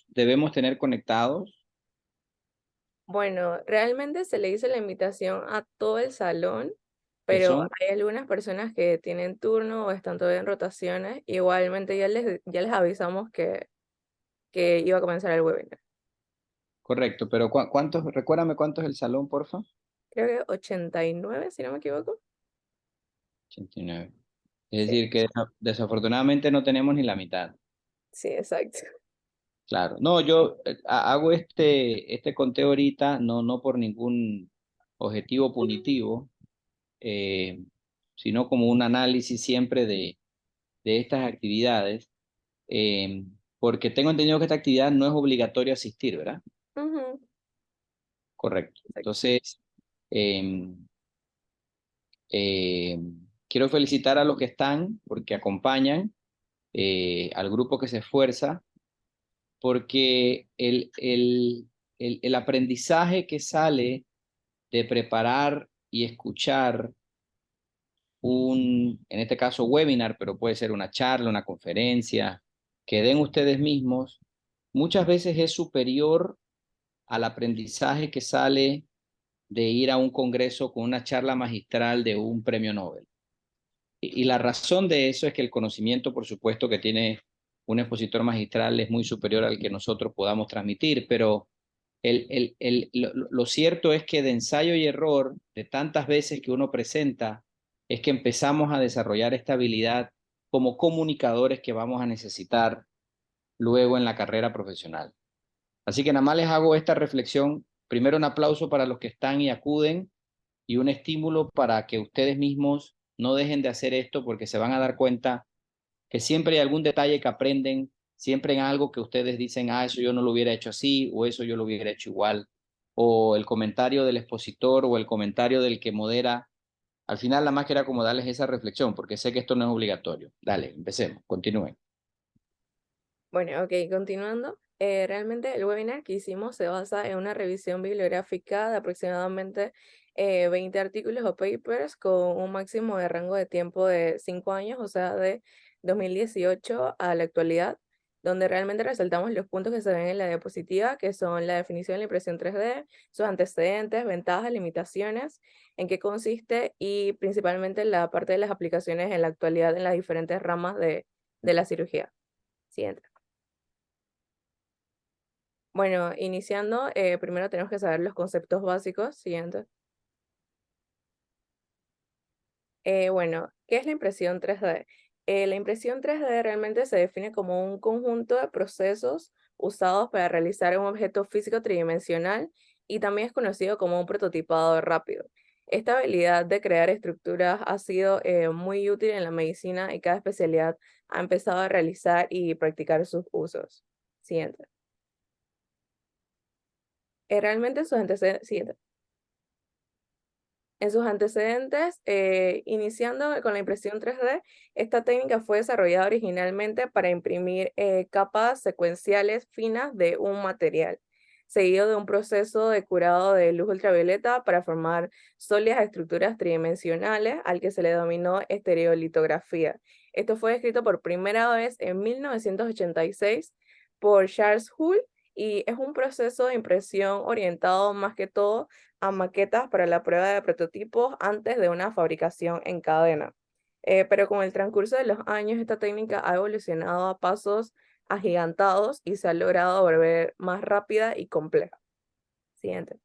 debemos tener conectados? Bueno, realmente se le hizo la invitación a todo el salón, Que pero son, hay algunas personas que tienen turno o están todavía en rotaciones. Igualmente ya les avisamos que iba a comenzar el webinar. correcto, pero ¿cuántos, recuérdame cuántos es el salón, porfa? Creo que 89, si no me equivoco. 89. Es Sí, decir, que desafortunadamente no tenemos ni la mitad. sí, exacto. Claro. No, yo hago este conteo ahorita, no por ningún objetivo punitivo, eh, sino como un análisis siempre de estas actividades, eh, porque tengo entendido que esta actividad no es obligatorio asistir, ¿verdad? Ujú, Correcto. exacto. Entonces, eh, eh, quiero felicitar a los que están porque acompañan al grupo que se esfuerza, porque el aprendizaje que sale de preparar y escuchar en este caso, webinar, pero puede ser una charla, una conferencia, que den ustedes mismos, muchas veces es superior al aprendizaje que sale de ir a un congreso con una charla magistral de un premio Nobel. Y la razón de eso es que el conocimiento, por supuesto, que tiene un expositor magistral es muy superior al que nosotros podamos transmitir, pero lo cierto es que de ensayo y error, de tantas veces que uno presenta, es que empezamos a desarrollar esta habilidad como comunicadores que vamos a necesitar luego en la carrera profesional. Así que nada más les hago esta reflexión. Primero un aplauso para los que están y acuden y un estímulo para que ustedes mismos no dejen de hacer esto porque se van a dar cuenta que siempre hay algún detalle que aprenden, siempre en algo que ustedes dicen, ah, eso yo no lo hubiera hecho así o eso yo lo hubiera hecho igual, o el comentario del expositor o el comentario del que modera. Al final, la más que era como darles esa reflexión, porque sé que esto no es obligatorio. Dale, empecemos, continúen. Bueno, ok, continuando. Realmente el webinar que hicimos se basa en una revisión bibliográfica de aproximadamente 20 artículos o papers con un máximo de rango de tiempo de 5 años, o sea, de 2018 a la actualidad, donde realmente resaltamos los puntos que se ven en la diapositiva, que son la definición de la impresión 3D, sus antecedentes, ventajas, limitaciones, en qué consiste y principalmente la parte de las aplicaciones en la actualidad en las diferentes ramas de la cirugía. Siguiente. Bueno, iniciando, primero tenemos que saber los conceptos básicos. Siguiente. Bueno, ¿qué es la impresión 3D? La impresión 3D realmente se define como un conjunto de procesos usados para realizar un objeto físico tridimensional y también es conocido como un prototipado rápido. Esta habilidad de crear estructuras ha sido muy útil en la medicina y cada especialidad ha empezado a realizar y practicar sus usos. Siguiente. Realmente sus antecedentes. Siguiente. En sus antecedentes, iniciando con la impresión 3D, esta técnica fue desarrollada originalmente para imprimir capas secuenciales finas de un material, seguido de un proceso de curado de luz ultravioleta para formar sólidas estructuras tridimensionales, al que se le denominó estereolitografía. Esto fue descrito por primera vez en 1986 por Charles Hull y es un proceso de impresión orientado más que todo a maquetas para la prueba de prototipos antes de una fabricación en cadena. Pero con el transcurso de los años, esta técnica ha evolucionado a pasos agigantados y se ha logrado volver más rápida y compleja. Siguiente.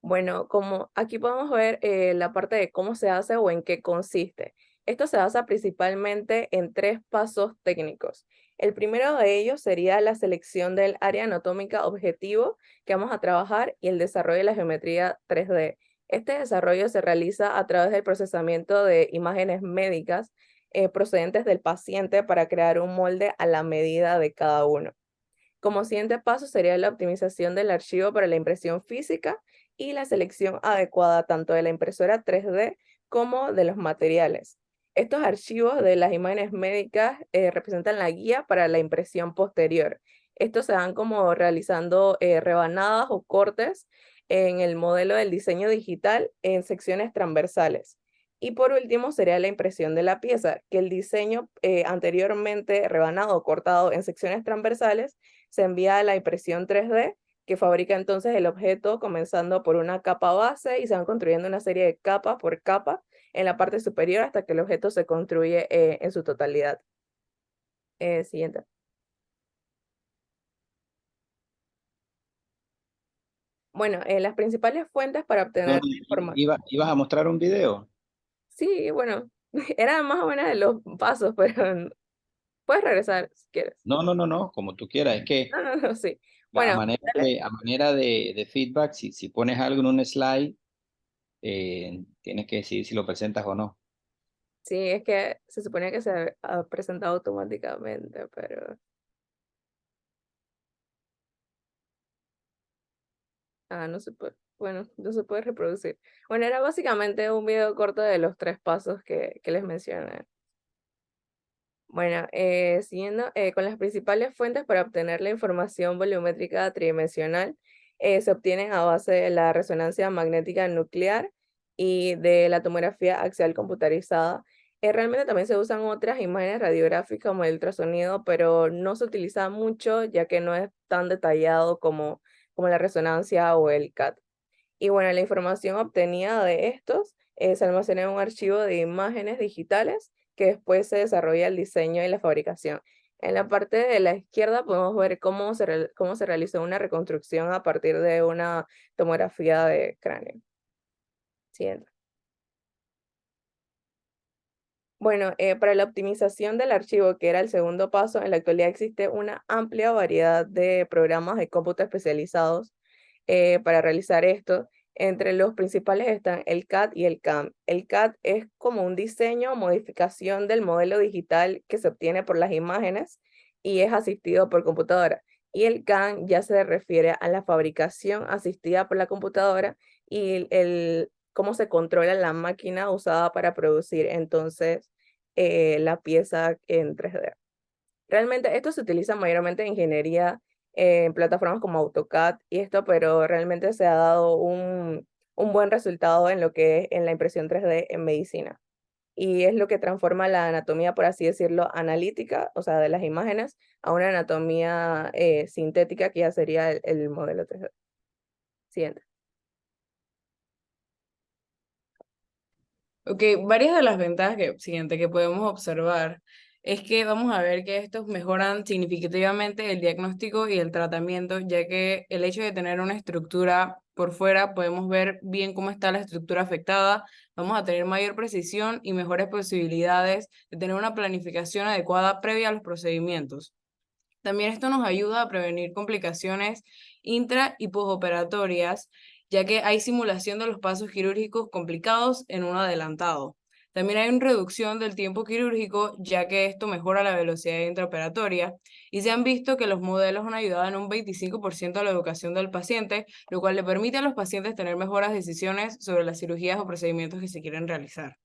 Bueno, como aquí podemos ver la parte de cómo se hace o en qué consiste. Esto se basa principalmente en tres pasos técnicos. El primero de ellos sería la selección del área anatómica objetivo que vamos a trabajar y el desarrollo de la geometría 3D. Este desarrollo se realiza a través del procesamiento de imágenes médicas procedentes del paciente para crear un molde a la medida de cada uno. Como siguiente paso sería la optimización del archivo para la impresión física y la selección adecuada tanto de la impresora 3D como de los materiales. Estos archivos de las imágenes médicas representan la guía para la impresión posterior. Estos se van como realizando rebanadas o cortes en el modelo del diseño digital en secciones transversales. Y por último sería la impresión de la pieza, que el diseño anteriormente rebanado o cortado en secciones transversales se envía a la impresión 3D, que fabrica entonces el objeto comenzando por una capa base y se van construyendo una serie de capa por capa en la parte superior hasta que el objeto se construye en su totalidad. Siguiente. Bueno, las principales fuentes para No, obtener información. ¿ibas a mostrar un video? Sí, bueno, era más o menos de los pasos, pero puedes regresar si quieres. No, como tú quieras. Es que No, no, no, sí. a Bueno, manera dale. a manera de feedback, si pones algo en un slide, tienes que decidir si lo presentas o no. Sí, es que se suponía que se ha presentado automáticamente, pero no se puede. Bueno, no se puede reproducir. Bueno, era básicamente un video corto de los 3 pasos que les mencioné. Bueno, siguiendo con las principales fuentes para obtener la información volumétrica tridimensional, se obtienen a base de la resonancia magnética nuclear y de la tomografía axial computarizada. Realmente también se usan otras imágenes radiográficas como el ultrasonido, pero no se utiliza mucho ya que no es tan detallado como la resonancia o el CAT. Y bueno, la información obtenida de estos se almacena en un archivo de imágenes digitales que después se desarrolla el diseño y la fabricación. En la parte de la izquierda podemos ver cómo se realizó una reconstrucción a partir de una tomografía de cráneo. Siguiente. Bueno, para la optimización del archivo, que era el segundo paso, en la actualidad existe una amplia variedad de programas de cómputo especializados para realizar esto. Entre los principales están el CAD y el CAM. El CAD es como un diseño o modificación del modelo digital que se obtiene por las imágenes y es asistido por computadora. Y el CAM ya se refiere a la fabricación asistida por la computadora y cómo se controla la máquina usada para producir entonces la pieza en 3D. Realmente esto se utiliza mayormente en ingeniería, en plataformas como AutoCAD y esto, pero realmente se ha dado un buen resultado en lo que es en la impresión 3D en medicina. Y es lo que transforma la anatomía, por así decirlo, analítica, o sea, de las imágenes, a una anatomía sintética, que ya sería el modelo 3D. Siguiente. Ok, varias de las ventajas que podemos observar es que vamos a ver que estos mejoran significativamente el diagnóstico y el tratamiento, ya que el hecho de tener una estructura por fuera, podemos ver bien cómo está la estructura afectada, vamos a tener mayor precisión y mejores posibilidades de tener una planificación adecuada previa a los procedimientos. También esto nos ayuda a prevenir complicaciones intra y posoperatorias, ya que hay simulación de los pasos quirúrgicos complicados en uno adelantado. También hay una reducción del tiempo quirúrgico, ya que esto mejora la velocidad intraoperatoria, y se han visto que los modelos han ayudado en un 25% a la educación del paciente, lo cual le permite a los pacientes tener mejores decisiones sobre las cirugías o procedimientos que se quieren realizar.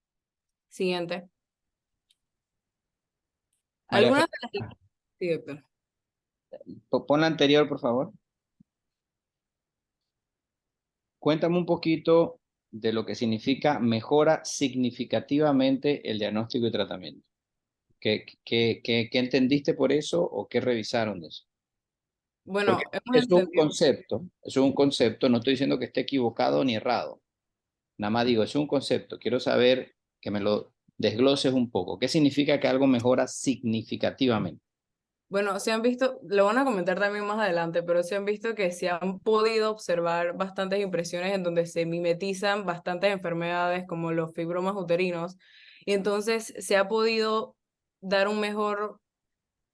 Siguiente. María Algunas de las... Fernanda, Sí, doctor. pon la anterior, por favor. Cuéntame un poquito de lo que significa mejora significativamente el diagnóstico y tratamiento. ¿Qué entendiste por eso o qué revisaron de eso? Porque Bueno, hemos es un entendido... concepto, no estoy diciendo que esté equivocado ni errado, nada más digo, es un concepto, quiero saber que me lo desgloses un poco. ¿Qué significa que algo mejora significativamente? Bueno, se han visto, lo van a comentar también más adelante, pero se han visto que se han podido observar bastantes impresiones en donde se mimetizan bastantes enfermedades como los fibromas uterinos, y entonces se ha podido dar un mejor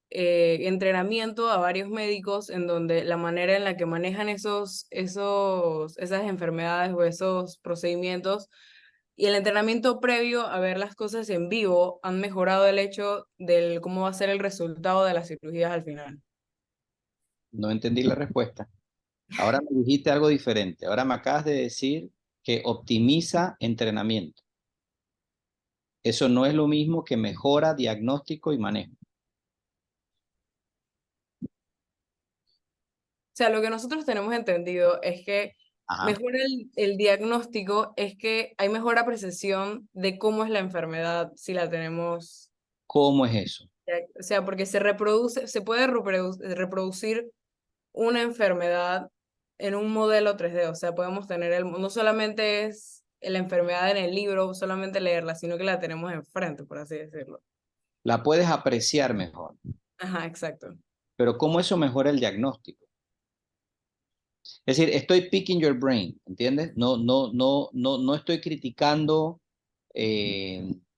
entrenamiento a varios médicos en donde la manera en la que manejan esas enfermedades o esos procedimientos y el entrenamiento previo a ver las cosas en vivo han mejorado el hecho del cómo va a ser el resultado de las cirugías al final. No entendí la respuesta. Ahora me dijiste algo diferente. Ahora me acabas de decir que optimiza entrenamiento. Eso no es lo mismo que mejora diagnóstico y manejo. O sea, lo que nosotros tenemos entendido es que Ajá. mejora el diagnóstico es que hay mejor apreciación de cómo es la enfermedad si la tenemos. ¿Cómo es eso? O sea, porque se puede reproducir una enfermedad en un modelo 3D. O sea, podemos tener no solamente es la enfermedad en el libro, solamente leerla, sino que la tenemos enfrente, por así decirlo. La puedes apreciar mejor, Ajá, exacto. pero ¿cómo eso mejora el diagnóstico? Es decir, estoy picking your brain, ¿entiendes? No estoy criticando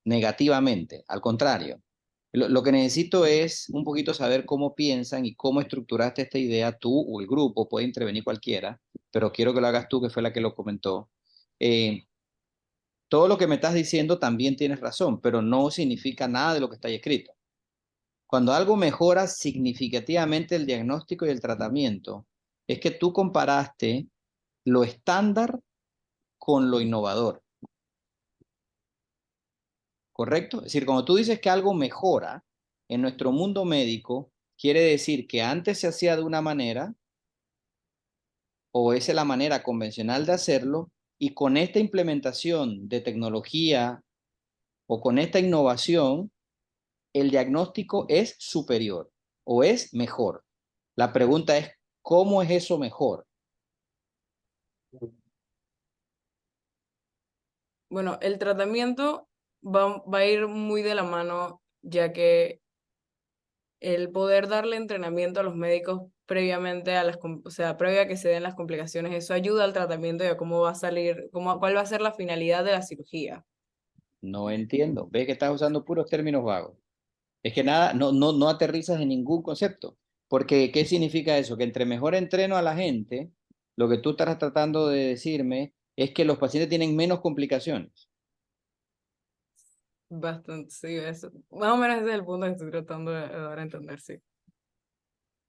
negativamente, al contrario. Lo que necesito es un poquito saber cómo piensan y cómo estructuraste esta idea tú o el grupo, puede intervenir cualquiera, pero quiero que lo hagas tú, que fue la que lo comentó. Eh, todo lo que me estás diciendo también tienes razón, pero no significa nada de lo que está ahí escrito. Cuando algo mejora significativamente el diagnóstico y el tratamiento, es que tú comparaste lo estándar con lo innovador, ¿correcto? Es decir, cuando tú dices que algo mejora en nuestro mundo médico, quiere decir que antes se hacía de una manera o esa es la manera convencional de hacerlo y con esta implementación de tecnología o con esta innovación, el diagnóstico es superior o es mejor. La pregunta es, ¿cómo es eso mejor? Bueno, el tratamiento va a ir muy de la mano, ya que el poder darle entrenamiento a los médicos previamente o sea, previa a que se den las complicaciones, eso ayuda al tratamiento y a cómo va a salir, cuál va a ser la finalidad de la cirugía. No entiendo. Ves que estás usando puros términos vagos. Es que nada, no aterrizas en ningún concepto. Porque, ¿qué significa eso? Que entre mejor entreno a la gente, lo que tú estás tratando de decirme es que los pacientes tienen menos complicaciones. Bastante, sí, eso. Más o menos ese es el punto que estoy tratando de dar a entender, sí.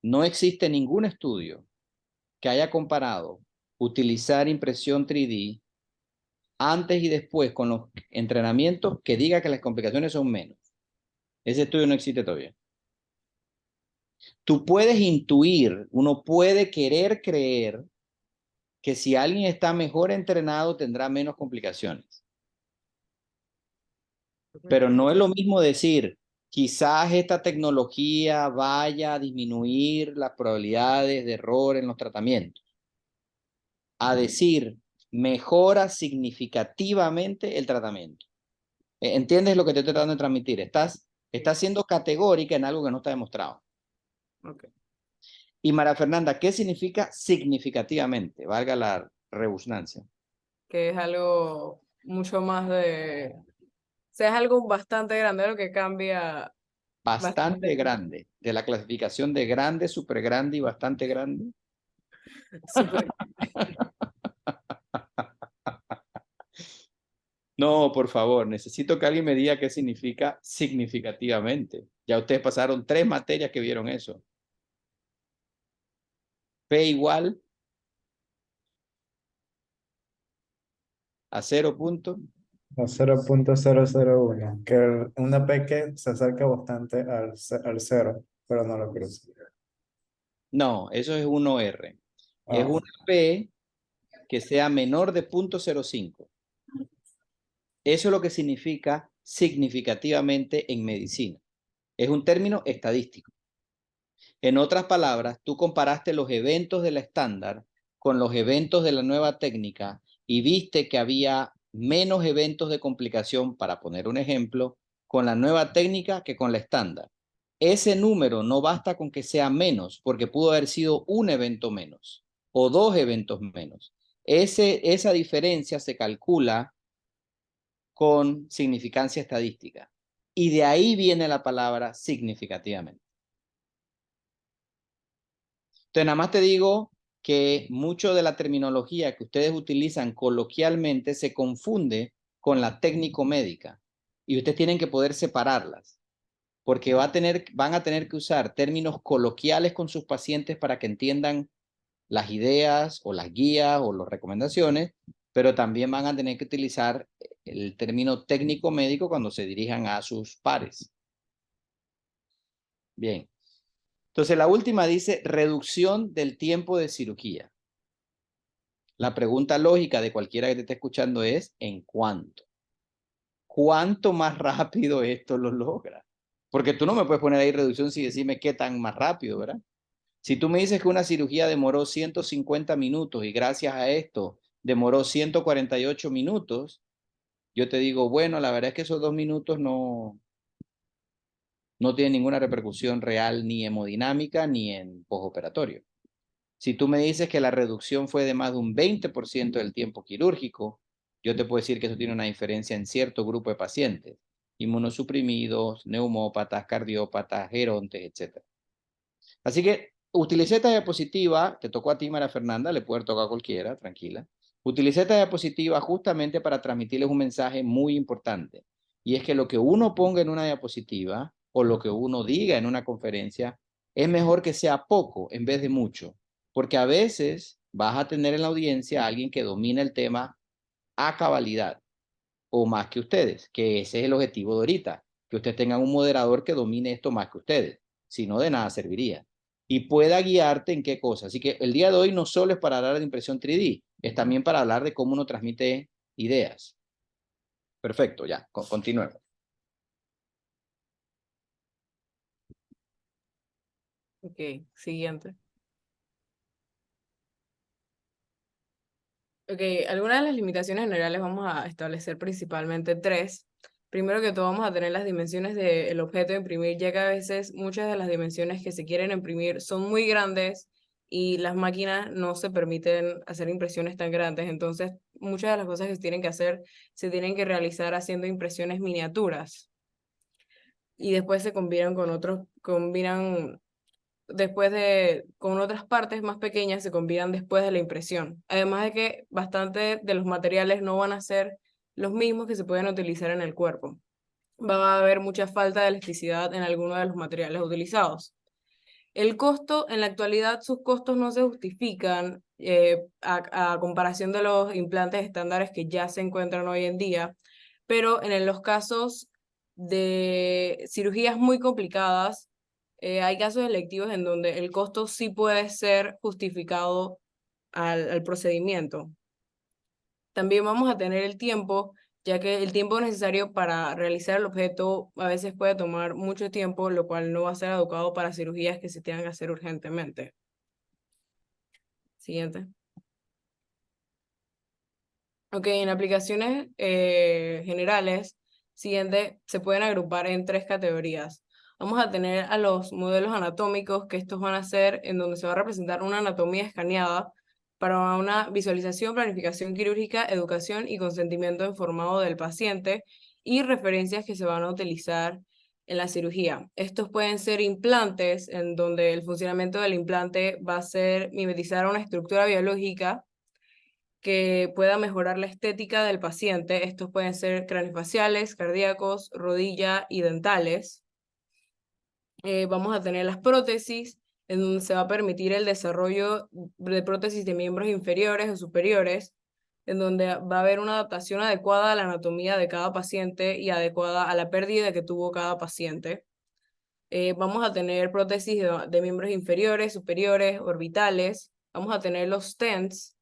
No existe ningún estudio que haya comparado utilizar impresión 3D antes y después con los entrenamientos que diga que las complicaciones son menos. Ese estudio no existe todavía. Tú puedes intuir, uno puede querer creer que si alguien está mejor entrenado tendrá menos complicaciones. Pero no es lo mismo decir, quizás esta tecnología vaya a disminuir las probabilidades de error en los tratamientos, a decir, mejora significativamente el tratamiento. ¿Entiendes lo que te estoy tratando de transmitir? Estás siendo categórica en algo que no está demostrado. Okay. Y María Fernanda, ¿qué significa significativamente? Valga la redundancia. Que es algo mucho más o sea, es algo bastante grande lo que cambia Bastante bastante. grande, de la clasificación de grande, súper grande y bastante grande. Súper. No, por favor, necesito que alguien me diga qué significa significativamente. Ya ustedes pasaron 3 materias que vieron eso. P igual a 0 punto. A 0.001, que una P que se acerca bastante al cero, pero no lo cruza. No, eso es 1R. Es Ah, una P que sea menor de 0.05. Eso es lo que significa significativamente en medicina. Es un término estadístico. En otras palabras, tú comparaste los eventos de la estándar con los eventos de la nueva técnica y viste que había menos eventos de complicación, para poner un ejemplo, con la nueva técnica que con la estándar. Ese número no basta con que sea menos, porque pudo haber sido un evento menos o 2 eventos menos. Esa diferencia se calcula con significancia estadística. Y de ahí viene la palabra significativamente. Entonces, nada más te digo que mucho de la terminología que ustedes utilizan coloquialmente se confunde con la técnico-médica y ustedes tienen que poder separarlas porque van a tener que usar términos coloquiales con sus pacientes para que entiendan las ideas o las guías o las recomendaciones, pero también van a tener que utilizar el término técnico-médico cuando se dirijan a sus pares. Bien. Entonces, la última dice reducción del tiempo de cirugía. La pregunta lógica de cualquiera que te esté escuchando es, ¿en cuánto? ¿Cuánto más rápido esto lo logra? Porque tú no me puedes poner ahí reducción sin decirme qué tan más rápido, ¿verdad? Si tú me dices que una cirugía demoró 150 minutos y gracias a esto demoró 148 minutos, yo te digo, bueno, la verdad es que esos 2 minutos no tienen ninguna repercusión real ni hemodinámica ni en postoperatorio. Si tú me dices que la reducción fue de más de un 20% del tiempo quirúrgico, yo te puedo decir que eso tiene una diferencia en cierto grupo de pacientes, inmunosuprimidos, neumópatas, cardiópatas, gerontes, etc. Así que utilicé esta diapositiva, te tocó a ti, María Fernanda, le puede tocar a cualquiera, tranquila. Utilicé esta diapositiva justamente para transmitirles un mensaje muy importante, y es que lo que uno ponga en una diapositiva o lo que uno diga en una conferencia es mejor que sea poco en vez de mucho, porque a veces vas a tener en la audiencia a alguien que domina el tema a cabalidad o más que ustedes, que ese es el objetivo de ahorita, que ustedes tengan un moderador que domine esto más que ustedes, si no de nada serviría, y pueda guiarte en qué cosa. Así que el día de hoy no solo es para hablar de impresión 3D, es también para hablar de cómo uno transmite ideas. Perfecto, ya, continuemos. Ok, siguiente. Ok, algunas de las limitaciones generales vamos a establecer principalmente tres. Primero que todo vamos a tener las dimensiones del objeto a imprimir, ya que a veces muchas de las dimensiones que se quieren imprimir son muy grandes y las máquinas no se permiten hacer impresiones tan grandes. Entonces, muchas de las cosas que se tienen que hacer se tienen que realizar haciendo impresiones miniaturas. Y después se combinan con otros, con otras partes más pequeñas se combinan después de la impresión. Además de que bastante de los materiales no van a ser los mismos que se pueden utilizar en el cuerpo. Va a haber mucha falta de elasticidad en algunos de los materiales utilizados. El costo, en la actualidad, sus costos no se justifican a comparación de los implantes estándares que ya se encuentran hoy en día, pero en los casos de cirugías muy complicadas, hay casos electivos en donde el costo sí puede ser justificado al procedimiento. También vamos a tener el tiempo, ya que el tiempo necesario para realizar el objeto a veces puede tomar mucho tiempo, lo cual no va a ser adecuado para cirugías que se tengan que hacer urgentemente. Siguiente. Ok, en aplicaciones generales, siguiente, se pueden agrupar en tres categorías. Vamos a tener a los modelos anatómicos, que estos van a ser en donde se va a representar una anatomía escaneada para una visualización, planificación quirúrgica, educación y consentimiento informado del paciente y referencias que se van a utilizar en la cirugía. Estos pueden ser implantes, en donde el funcionamiento del implante va a ser mimetizar una estructura biológica que pueda mejorar la estética del paciente. Estos pueden ser craneofaciales, cardíacos, rodilla y dentales. Vamos a tener las prótesis, en donde se va a permitir el desarrollo de prótesis de miembros inferiores o superiores, en donde va a haber una adaptación adecuada a la anatomía de cada paciente y adecuada a la pérdida que tuvo cada paciente. Vamos a tener prótesis de miembros inferiores, superiores, orbitales. Vamos a tener los stents.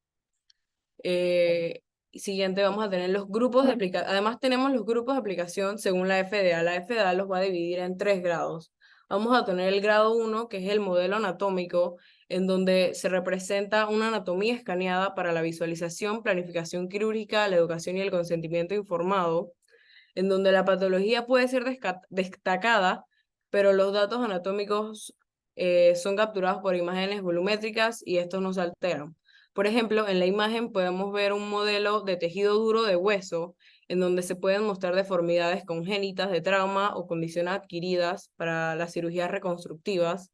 Siguiente, vamos a tener los grupos de aplicación. Además, tenemos los grupos de aplicación según la FDA. La FDA los va a dividir en 3 grados. Vamos a tener el grado 1, que es el modelo anatómico, en donde se representa una anatomía escaneada para la visualización, planificación quirúrgica, la educación y el consentimiento informado, en donde la patología puede ser destacada, pero los datos anatómicos son capturados por imágenes volumétricas y estos no se alteran. Por ejemplo, en la imagen podemos ver un modelo de tejido duro de hueso, en donde se pueden mostrar deformidades congénitas de trauma o condiciones adquiridas para las cirugías reconstructivas.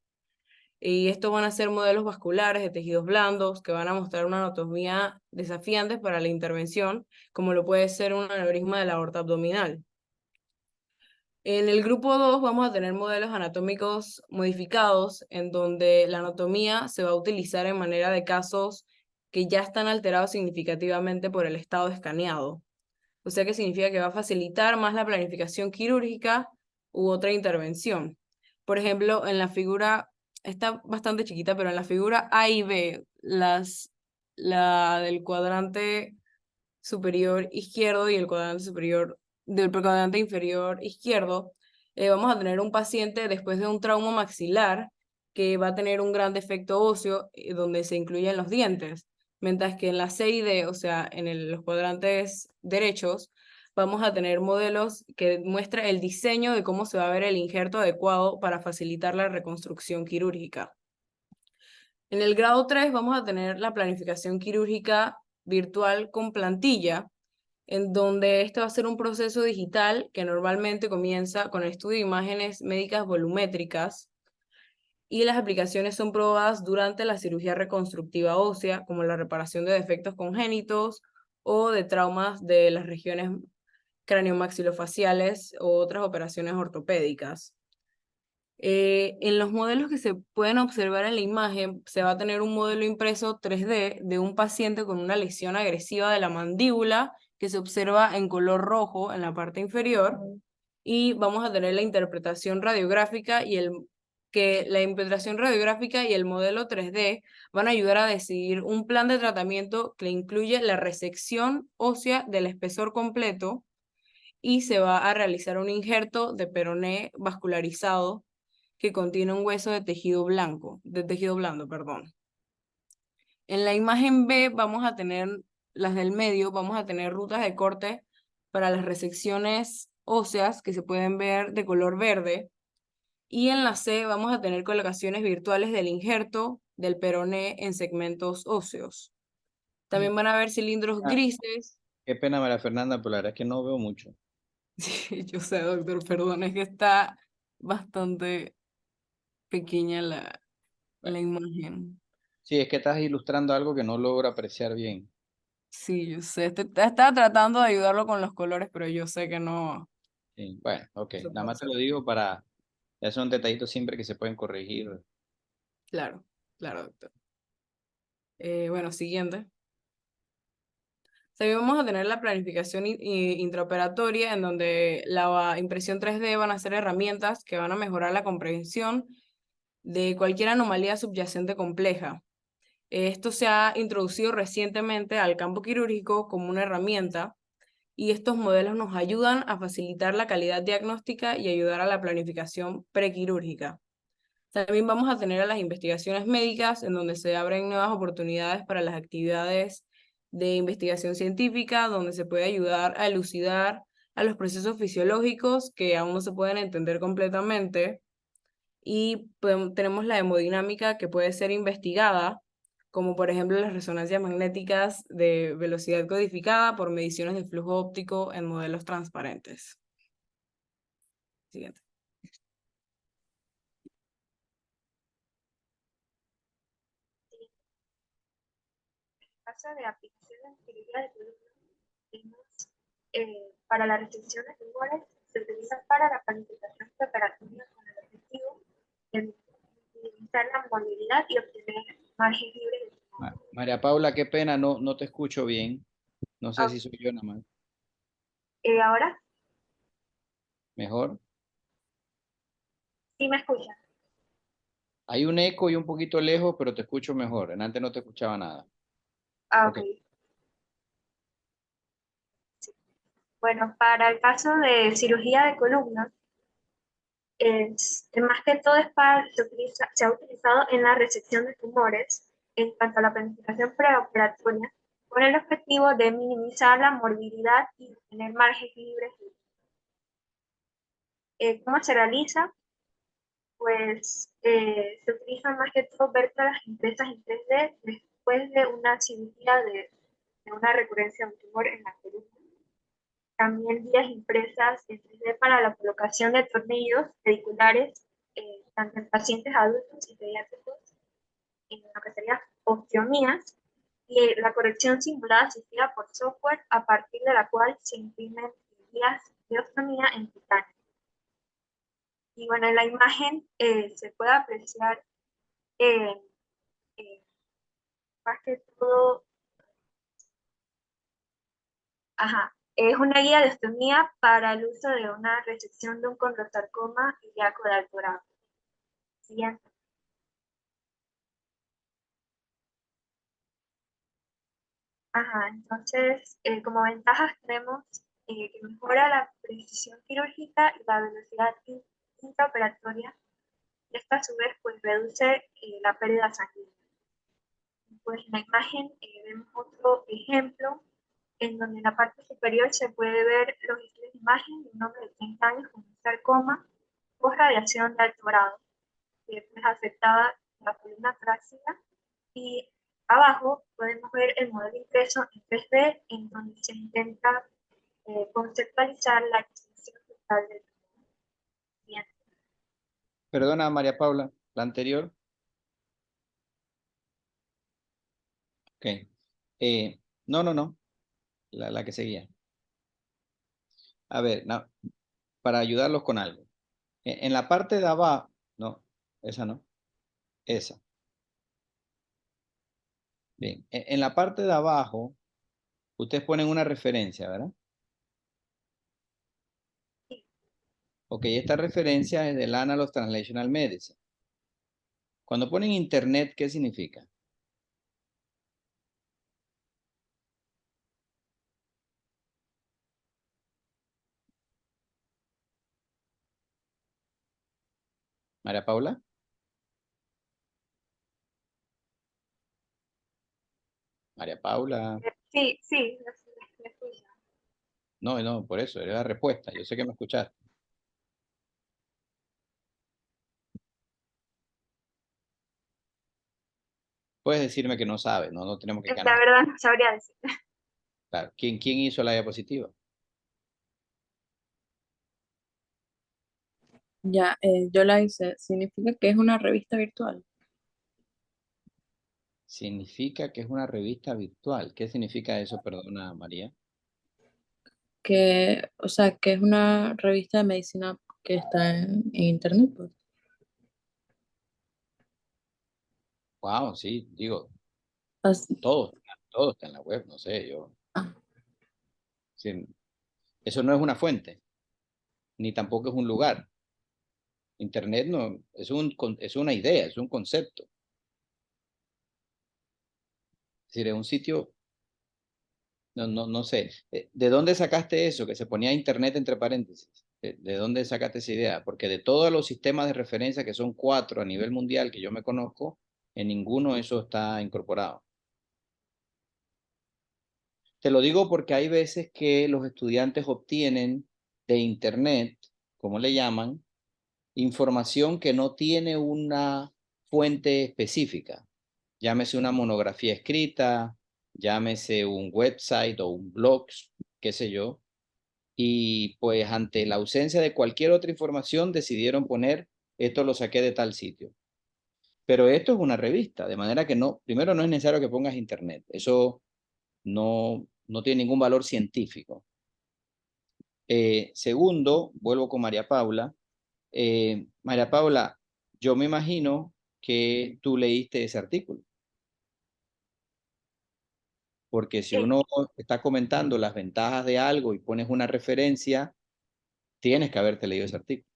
Y estos van a ser modelos vasculares de tejidos blandos que van a mostrar una anatomía desafiante para la intervención, como lo puede ser un aneurisma de la aorta abdominal. En el grupo 2 vamos a tener modelos anatómicos modificados, en donde la anatomía se va a utilizar en manera de casos que ya están alterados significativamente por el estado escaneado. O sea que significa que va a facilitar más la planificación quirúrgica u otra intervención. Por ejemplo, en la figura, está bastante chiquita, pero en la figura A y B, las la del cuadrante superior izquierdo y el cuadrante superior del cuadrante inferior izquierdo, vamos a tener un paciente después de un trauma maxilar que va a tener un gran defecto óseo donde se incluyen los dientes, mientras que en la C y D, o sea, en los cuadrantes derechos, vamos a tener modelos que muestran el diseño de cómo se va a ver el injerto adecuado para facilitar la reconstrucción quirúrgica. En el grado 3 vamos a tener la planificación quirúrgica virtual con plantilla, en donde este va a ser un proceso digital que normalmente comienza con el estudio de imágenes médicas volumétricas y las aplicaciones son probadas durante la cirugía reconstructiva ósea, como la reparación de defectos congénitos o de traumas de las regiones craniomaxilofaciales o otras operaciones ortopédicas. En los modelos que se pueden observar en la imagen, se va a tener un modelo impreso 3D de un paciente con una lesión agresiva de la mandíbula que se observa en color rojo en la parte inferior, y vamos a tener la interpretación radiográfica y la interpretación radiográfica y el modelo 3D van a ayudar a decidir un plan de tratamiento que incluye la resección ósea del espesor completo y se va a realizar un injerto de peroné vascularizado que contiene un hueso de tejido blando, perdón. En la imagen B vamos a tener las del medio, vamos a tener rutas de corte para las resecciones óseas que se pueden ver de color verde. Y en la C vamos a tener colocaciones virtuales del injerto del peroné en segmentos óseos. También van a haber cilindros Ah, grises. qué pena, María Fernanda, pero la verdad es que no veo mucho. Sí, yo sé, doctor, perdón, es que está bastante pequeña la imagen. Sí, es que estás ilustrando algo que no logro apreciar bien. Sí, yo sé, estaba tratando de ayudarlo con los colores, pero yo sé que no Sí, bueno, ok. se Nada puede más te hacer. lo digo para... Ya son detallitos siempre que se pueden corregir. Claro, claro, doctor. Bueno, siguiente. También vamos a tener la planificación intraoperatoria, en donde la impresión 3D van a ser herramientas que van a mejorar la comprensión de cualquier anomalía subyacente compleja. Esto se ha introducido recientemente al campo quirúrgico como una herramienta, y estos modelos nos ayudan a facilitar la calidad diagnóstica y ayudar a la planificación prequirúrgica. También vamos a tener a las investigaciones médicas, en donde se abren nuevas oportunidades para las actividades de investigación científica, donde se puede ayudar a elucidar a los procesos fisiológicos que aún no se pueden entender completamente. Y tenemos la hemodinámica que puede ser investigada, como por ejemplo las resonancias magnéticas de velocidad codificada por mediciones de flujo óptico en modelos transparentes. Siguiente. Caso de aplicaciones de cirugía de columna, para la resección de tumores, se utiliza para la planificación preparatoria con el objetivo de minimizar la movilidad y obtener margen libre de tumor. María Paula, qué pena, no te escucho bien. No sé Ah, si soy yo nada más. ahora Mejor. sí me escuchan. Hay un eco y un poquito lejos, pero te escucho mejor. En antes no te escuchaba nada. Ok. Ok. Bueno, para el caso de cirugía de columna, más que todo se ha utilizado en la resección de tumores en cuanto a la planificación preoperatoria, con el objetivo de minimizar la morbilidad y tener márgenes libres. ¿Cómo se realiza? Pues se utilizan más que todo vértebras impresas en 3D después de una cirugía de una recurrencia de un tumor en la columna. También guías impresas en 3D para la colocación de tornillos pediculares, tanto en pacientes adultos y pediátricos, en lo que serían osteomías, y la corrección simulada asistida por software, a partir de la cual se imprimen guías de ostomía en titanio. Y bueno, en la imagen se puede apreciar eh, eh, más que todo, ajá, es una guía de ostomía para el uso de una resección de un condrosarcoma ilíaco de alto grado. Siguiente. Ajá, entonces, como ventajas tenemos que mejora la precisión quirúrgica y la velocidad intraoperatoria, y esto a su vez pues reduce la pérdida sanguínea. Pues en la imagen vemos otro ejemplo en donde en la parte superior se puede ver los estudios de imagen de un hombre de 30 años con un sarcoma post radiación de alto grado, que pues afectaba la columna torácica. Y abajo podemos ver el modelo impreso en 3D, en donde se intenta conceptualizar la extensión total del tumor. Bien. Perdona, María Paula, la anterior. Ok. No, la que seguía. A ver, no, para ayudarlos con algo. En la parte de abajo, no, esa no, esa. Bien, en la parte de abajo, ustedes ponen una referencia, ¿verdad? Ok, esta referencia es del Annals of Translational Medicine. Cuando ponen internet, ¿qué significa? María Paula. María Paula. Sí, sí, lo escucho. No, por eso, era la respuesta. Yo sé que me escuchaste. Puedes decirme que no sabes, no tenemos que La quedarnos. verdad no sabría decir. Claro. ¿Quién hizo la diapositiva? Ya, yo la hice. ¿Significa que es una revista virtual? Significa que es una revista virtual. ¿Qué significa eso, perdona, María? Que, o sea, que es una revista de medicina que está en internet, pues. Wow, sí, digo, As- todo está en la web, no sé, yo. ah, Sí, eso no es una fuente, ni tampoco es un lugar. Internet no, es una idea, es un concepto. Es decir, es un sitio, no sé. ¿De dónde sacaste eso? Que se ponía internet entre paréntesis. ¿De dónde sacaste esa idea? Porque de todos los sistemas de referencia, que son 4 a nivel mundial que yo me conozco, en ninguno eso está incorporado. Te lo digo porque hay veces que los estudiantes obtienen de internet, como le llaman, información que no tiene una fuente específica. Llámese una monografía escrita, llámese un website o un blog, qué sé yo. Y pues ante la ausencia de cualquier otra información decidieron poner, esto lo saqué de tal sitio. Pero esto es una revista, de manera que no, primero no es necesario que pongas internet. Eso no tiene ningún valor científico. Segundo, vuelvo con María Paula. María Paula, yo me imagino que tú leíste ese artículo, porque si Sí, uno está comentando las ventajas de algo y pones una referencia, tienes que haberte leído ese artículo.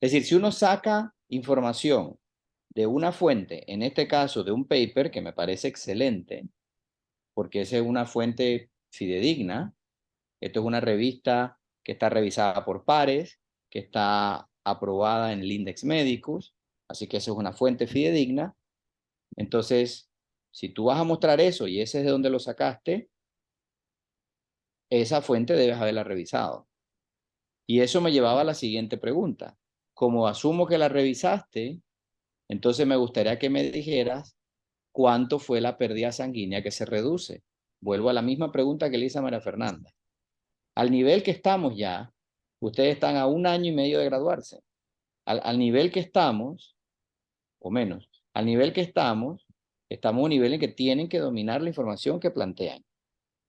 Es decir, si uno saca información de una fuente, en este caso de un paper, que me parece excelente, porque esa es una fuente fidedigna, esto es una revista que está revisada por pares, que está aprobada en el Index Medicus, así que eso es una fuente fidedigna. Entonces, si tú vas a mostrar eso y ese es de donde lo sacaste, esa fuente debes haberla revisado. Y eso me llevaba a la siguiente pregunta. Como asumo que la revisaste, entonces me gustaría que me dijeras cuánto fue la pérdida sanguínea que se reduce. Vuelvo a la misma pregunta que le hice a María Fernanda. Al nivel que estamos ya, ustedes están a 1 año y medio de graduarse. Al nivel que estamos, o menos, al nivel que estamos a un nivel en que tienen que dominar la información que plantean.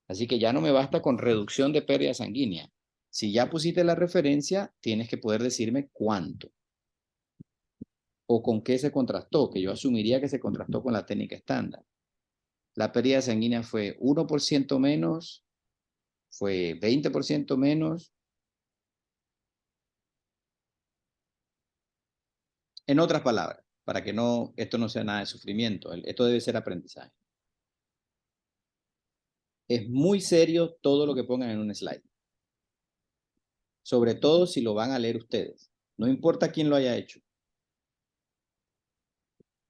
Así que ya no me basta con reducción de pérdida sanguínea. Si ya pusiste la referencia, tienes que poder decirme cuánto o con qué se contrastó, que yo asumiría que se contrastó con la técnica estándar. La pérdida sanguínea fue 1% menos, fue 20% menos. En otras palabras, para que no, esto no sea nada de sufrimiento. Esto debe ser aprendizaje. Es muy serio todo lo que pongan en un slide. Sobre todo si lo van a leer ustedes. No importa quién lo haya hecho.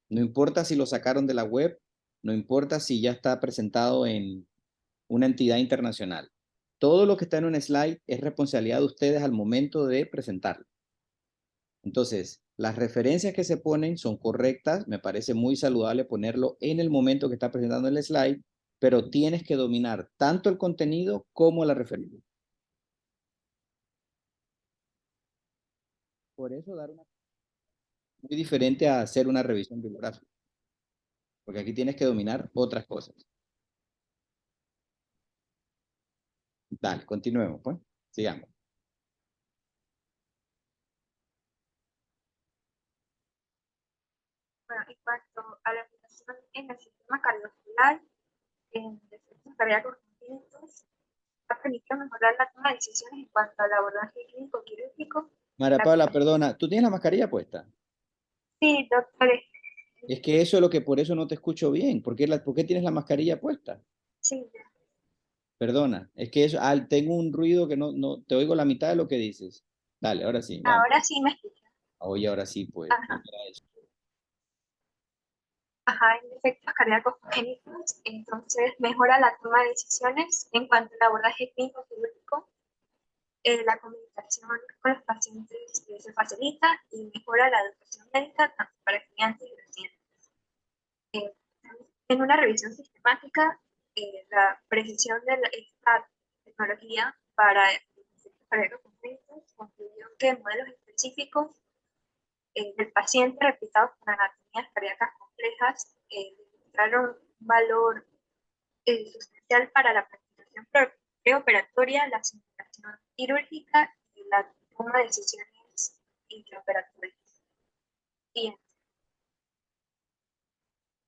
No importa si lo sacaron de la web, no importa si ya está presentado en una entidad internacional. Todo lo que está en un slide es responsabilidad de ustedes al momento de presentarlo. Entonces, las referencias que se ponen son correctas, me parece muy saludable ponerlo en el momento que está presentando el slide, pero tienes que dominar tanto el contenido como la referencia. Por eso dar una muy diferente a hacer una revisión bibliográfica, porque aquí tienes que dominar otras cosas. Dale, continuemos, pues. Sigamos. Bueno, en cuanto a la aplicación en el sistema cardiovascular, en defectos cardíacos congénitos, ha permitido mejorar la toma de decisiones en cuanto al abordaje clínico quirúrgico. María Paula, perdona, ¿tú tienes la mascarilla puesta? Sí, doctores. Es que eso es lo que por eso no te escucho bien. ¿Por qué tienes la mascarilla puesta? Sí, Perdona, es que eso, tengo un ruido que no te oigo la mitad de lo que dices. Dale, ahora sí, vamos. ahora sí me escucha. Oye, ahora sí, pues. Ajá. Ajá, en defectos cardíacos congénitos, entonces mejora la toma de decisiones en cuanto al abordaje clínico quirúrgico. La comunicación con los pacientes se facilita y mejora la educación médica tanto para estudiantes y pacientes. En una revisión sistemática, la precisión de esta tecnología para efectos cardíacos congénitos concluyó que modelos específicos del paciente replicados con anatomías cardíacas complejas demostraron un valor sustancial para la planificación preoperatoria, la simulación quirúrgica y la toma de decisiones intraoperatorias. Bien.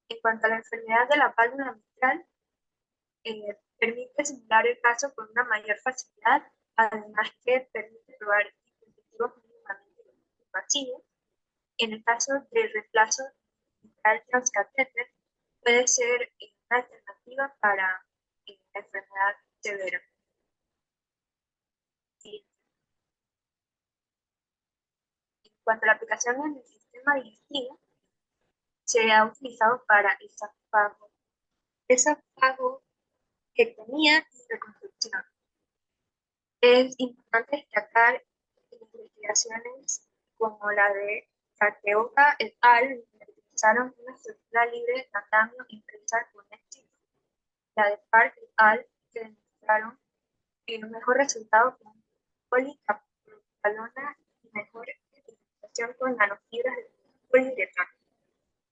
En cuanto a la enfermedad de la válvula mitral, permite simular el caso con una mayor facilidad, además que permite probar dispositivos mínimamente invasivos. En el caso del reemplazo mitral transcatéter, puede ser una alternativa para la enfermedad severa. Sí. En cuanto a la aplicación en el sistema digestivo, se ha utilizado para esofago, ectomía y reconstrucción. Es importante destacar investigaciones como la de Sakeoka et al. Que utilizaron una estructura libre de andamio impresa con éxito. La de Park et al. Que demostraron un mejor resultado con policapropalona y mejor identificación con nanofibras de poliuretano.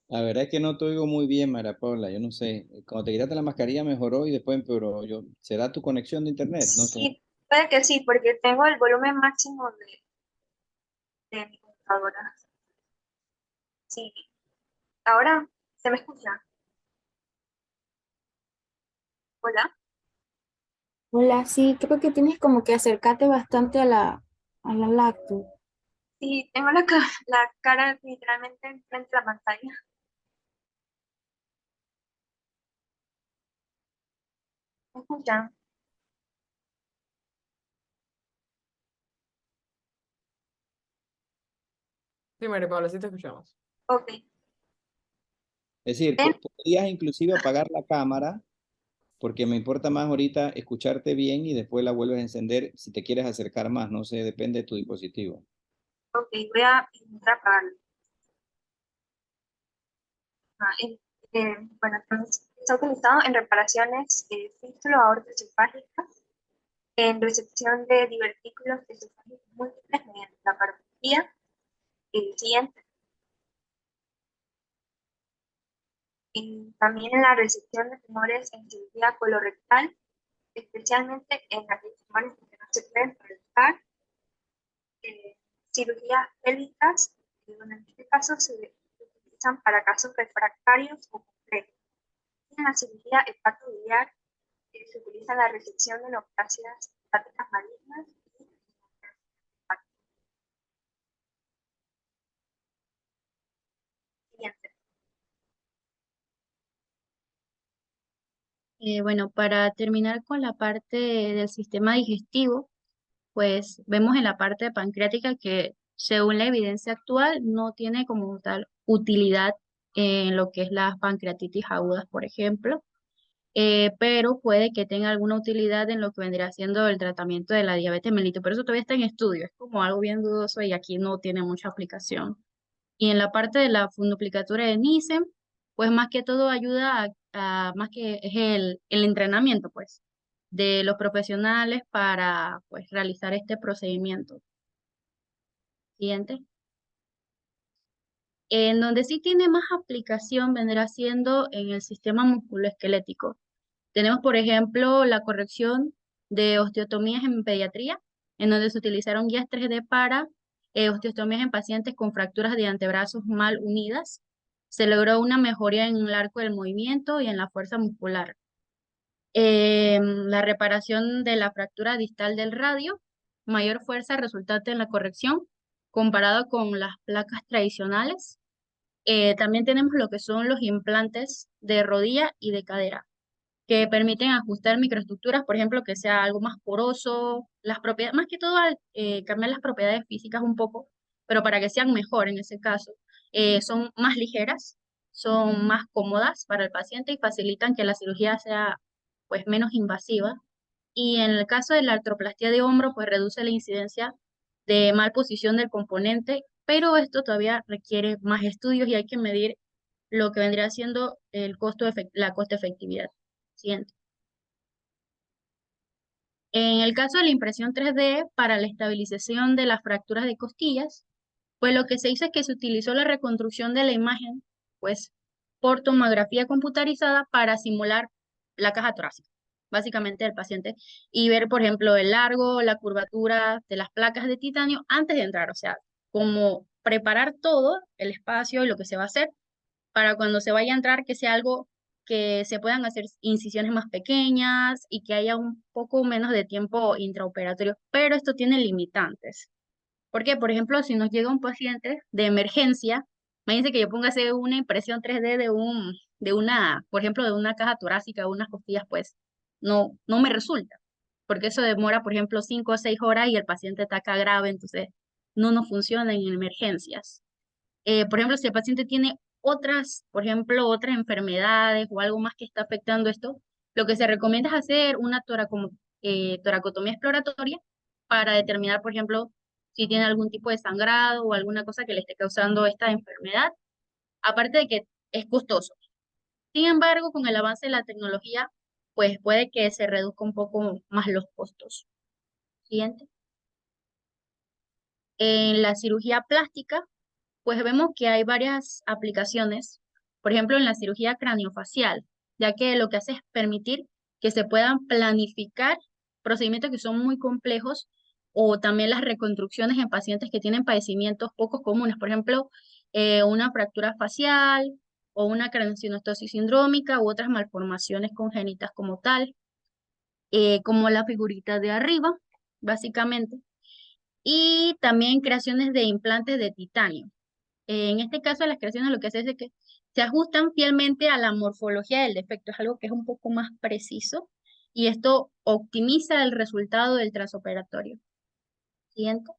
La verdad es que no te oigo muy bien, María Paula. Yo no sé. Cuando te quitaste la mascarilla mejoró y después empeoró. ¿Será tu conexión de internet? No sé. Sí, puede que sí, porque tengo el volumen máximo de mi computadora. Sí, ahora se me escucha. Hola. Hola, sí, creo que tienes como que acercarte bastante a la lacto. Sí, tengo la cara literalmente enfrente de la pantalla. ¿Me escuchan? Sí, María Paula, sí te escuchamos. Ok. Es decir, ¿Ven? podrías inclusive apagar la cámara porque me importa más ahorita escucharte bien y después la vuelves a encender si te quieres acercar más. No sé, depende de tu dispositivo. Ok, voy a intentar apagarlo. Bueno, entonces, está utilizado en reparaciones de fístula aortoesofágicas, en recepción de divertículos esofágicos múltiples mediante la paroscopía. Siguiente. También en la recepción de tumores en cirugía colorectal, especialmente en aquellos tumores que no se pueden tratar. Cirugías pélvicas, que en este caso se utilizan para casos refractarios o complejos. En la cirugía hepatobiliar se utiliza la resección de neoplasias hepáticas malignas y Bueno, para terminar con la parte del sistema digestivo, pues vemos en la parte pancreática que según la evidencia actual no tiene como tal utilidad en lo que es las pancreatitis agudas, por ejemplo, pero puede que tenga alguna utilidad en lo que vendría siendo el tratamiento de la diabetes mellitus, pero eso todavía está en estudio, es como algo bien dudoso y aquí no tiene mucha aplicación. Y en la parte de la funduplicatura de Nissen, pues más que todo ayuda más que es el entrenamiento, pues, de los profesionales para, pues, realizar este procedimiento. Siguiente. En donde sí tiene más aplicación vendrá siendo en el sistema musculoesquelético. Tenemos, por ejemplo, la corrección de osteotomías en pediatría, en donde se utilizaron guías 3D para osteotomías en pacientes con fracturas de antebrazos mal unidas. Se logró una mejoría en el arco del movimiento y en la fuerza muscular. La reparación de la fractura distal del radio, mayor fuerza resultante en la corrección comparado con las placas tradicionales. También tenemos lo que son los implantes de rodilla y de cadera que permiten ajustar microestructuras, por ejemplo, que sea algo más poroso, las propiedades, más que todo cambiar las propiedades físicas un poco, pero para que sean mejor en ese caso. Son más ligeras, son más cómodas para el paciente y facilitan que la cirugía sea pues menos invasiva. Y en el caso de la artroplastia de hombro, pues reduce la incidencia de mal posición del componente, pero esto todavía requiere más estudios y hay que medir lo que vendría siendo el la costo efectividad. Siguiente. En el caso de la impresión 3D para la estabilización de las fracturas de costillas, pues lo que se hizo es que se utilizó la reconstrucción de la imagen, pues por tomografía computarizada para simular la caja torácica, básicamente del paciente, y ver, por ejemplo, el largo, la curvatura de las placas de titanio antes de entrar, o sea, como preparar todo el espacio y lo que se va a hacer para cuando se vaya a entrar que sea algo que se puedan hacer incisiones más pequeñas y que haya un poco menos de tiempo intraoperatorio, pero esto tiene limitantes. Porque, por ejemplo, si nos llega un paciente de emergencia, imagínense que yo ponga a hacer una impresión 3D de una, por ejemplo, de una caja torácica o unas costillas, pues no me resulta, porque eso demora, por ejemplo, 5 o 6 horas y el paciente está acá grave, entonces no nos funciona en emergencias. Por ejemplo, si el paciente tiene otras, por ejemplo, otras enfermedades o algo más que está afectando esto, lo que se recomienda es hacer una toracotomía exploratoria para determinar, por ejemplo, si tiene algún tipo de sangrado o alguna cosa que le esté causando esta enfermedad, aparte de que es costoso. Sin embargo, con el avance de la tecnología, pues puede que se reduzca un poco más los costos. Siguiente. En la cirugía plástica, pues vemos que hay varias aplicaciones, por ejemplo, en la cirugía craniofacial, ya que lo que hace es permitir que se puedan planificar procedimientos que son muy complejos o también las reconstrucciones en pacientes que tienen padecimientos poco comunes, por ejemplo, una fractura facial o una craniosynostosis sindrómica u otras malformaciones congénitas como tal, como la figurita de arriba, básicamente, y también creaciones de implantes de titanio. En este caso, las creaciones lo que hace es de que se ajustan fielmente a la morfología del defecto, es algo que es un poco más preciso y esto optimiza el resultado del transoperatorio. Siguiente.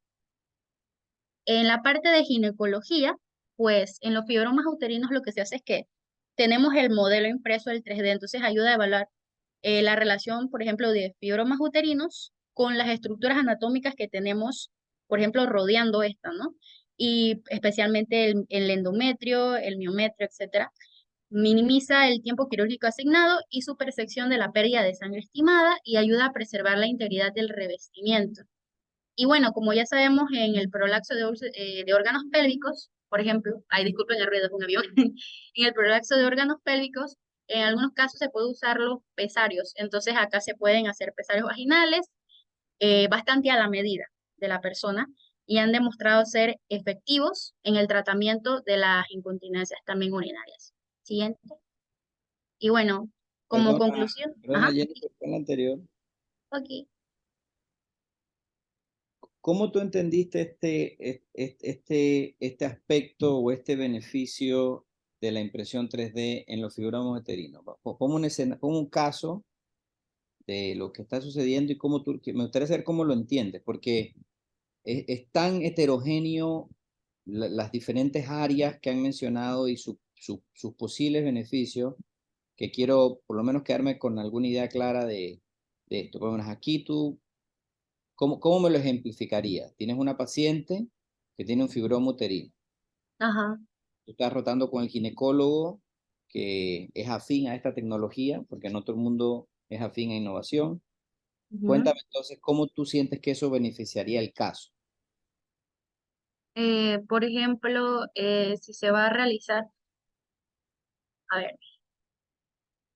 En la parte de ginecología, pues en los fibromas uterinos lo que se hace es que tenemos el modelo impreso del 3D, entonces ayuda a evaluar la relación, por ejemplo, de fibromas uterinos con las estructuras anatómicas que tenemos, por ejemplo, rodeando esta, ¿no? Y especialmente el endometrio, el miometrio, etcétera. Minimiza el tiempo quirúrgico asignado y su percepción de la pérdida de sangre estimada y ayuda a preservar la integridad del revestimiento. Y bueno, como ya sabemos, en el prolapso de órganos pélvicos, por ejemplo, ay, disculpen el ruido, es un avión, en el prolapso de órganos pélvicos, en algunos casos se puede usar los pesarios, entonces acá se pueden hacer pesarios vaginales bastante a la medida de la persona y han demostrado ser efectivos en el tratamiento de las incontinencias también urinarias. Siguiente. Y bueno, como Perdona, conclusión, perdona ajá, Jennifer, con la anterior. ok. ¿Cómo tú entendiste este aspecto o este beneficio de la impresión 3D en los fibromas uterinos. Pongo una escena, pongo un caso de lo que está sucediendo y cómo tú, me gustaría saber cómo lo entiendes, porque es tan heterogéneo las diferentes áreas que han mencionado y sus posibles beneficios, que quiero por lo menos quedarme con alguna idea clara de esto. Por lo menos aquí tú, ¿cómo me lo ejemplificarías? Tienes una paciente que tiene un fibroma uterino. Ajá. Tú estás rotando con el ginecólogo que es afín a esta tecnología, porque no todo el mundo es afín a innovación. Ujú. Cuéntame entonces cómo tú sientes que eso beneficiaría el caso. Por ejemplo, si se va a realizar, a ver,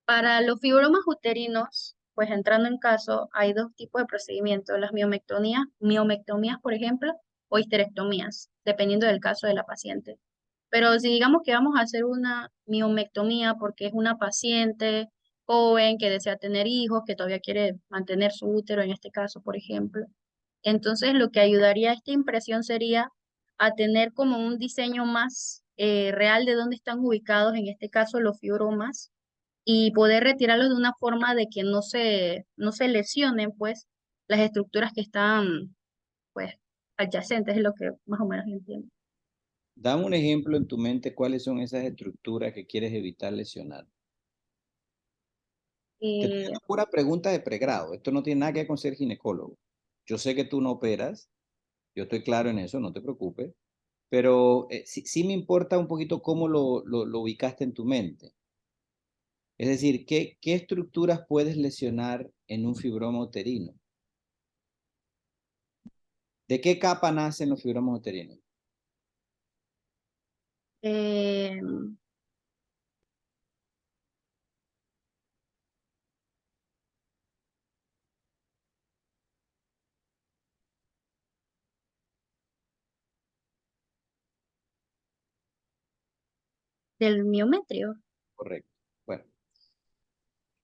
para los fibromas uterinos, pues entrando en caso, hay dos tipos de procedimientos, las miomectomías, por ejemplo, o histerectomías, dependiendo del caso de la paciente. Pero si digamos que vamos a hacer una miomectomía porque es una paciente joven que desea tener hijos, que todavía quiere mantener su útero, en este caso, por ejemplo, entonces lo que ayudaría a esta impresión sería a tener como un diseño más real de dónde están ubicados, en este caso, los fibromas y poder retirarlos de una forma de que no se lesionen, pues, las estructuras que están, pues, adyacentes, es lo que más o menos entiendo. Dame un ejemplo en tu mente cuáles son esas estructuras que quieres evitar lesionar. Te estoy Eh, haciendo pura pregunta de pregrado. Esto no tiene nada que ver con ser ginecólogo. Yo sé que tú no operas, yo estoy claro en eso, no te preocupes, pero sí me importa un poquito cómo lo ubicaste en tu mente. Es decir, ¿qué estructuras puedes lesionar en un fibroma uterino? ¿De qué capa nacen los fibromas uterinos? eh, del miometrio. Correcto. Bueno,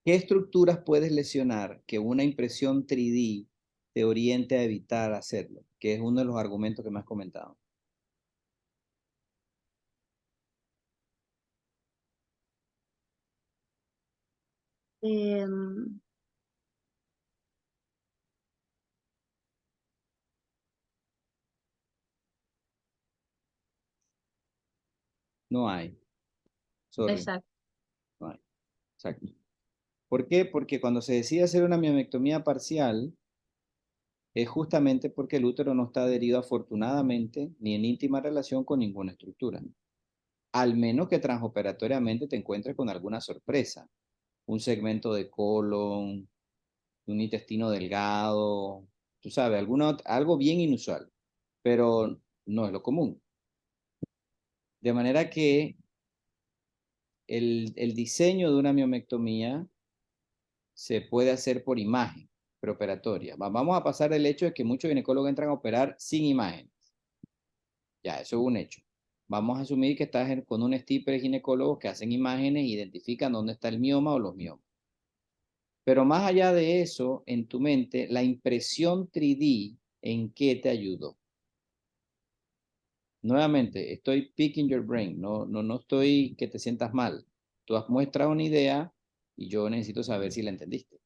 ¿qué estructuras puedes lesionar que una impresión 3D te oriente a evitar hacerlo? Que es uno de los argumentos que me has comentado. em, No hay. Sorry. exacto. No hay. Exacto. ¿Por qué? Porque cuando se decide hacer una miomectomía parcial, es justamente porque el útero no está adherido afortunadamente ni en íntima relación con ninguna estructura. Al menos que transoperatoriamente te encuentres con alguna sorpresa. Un segmento de colon, un intestino delgado, tú sabes, algo bien inusual, pero no es lo común. De manera que el diseño de una miomectomía se puede hacer por imagen preoperatoria. Vamos a pasar del hecho de que muchos ginecólogos entran a operar sin imágenes. Ya, eso es un hecho. Vamos a asumir que estás con un stipper de ginecólogos que hacen imágenes e identifican dónde está el mioma o los miomas. Pero más allá de eso, en tu mente, la impresión 3D, ¿en qué te ayudó? Nuevamente, estoy picking your brain, no estoy que te sientas mal. Tú has muestrado una idea y yo necesito saber si la entendiste.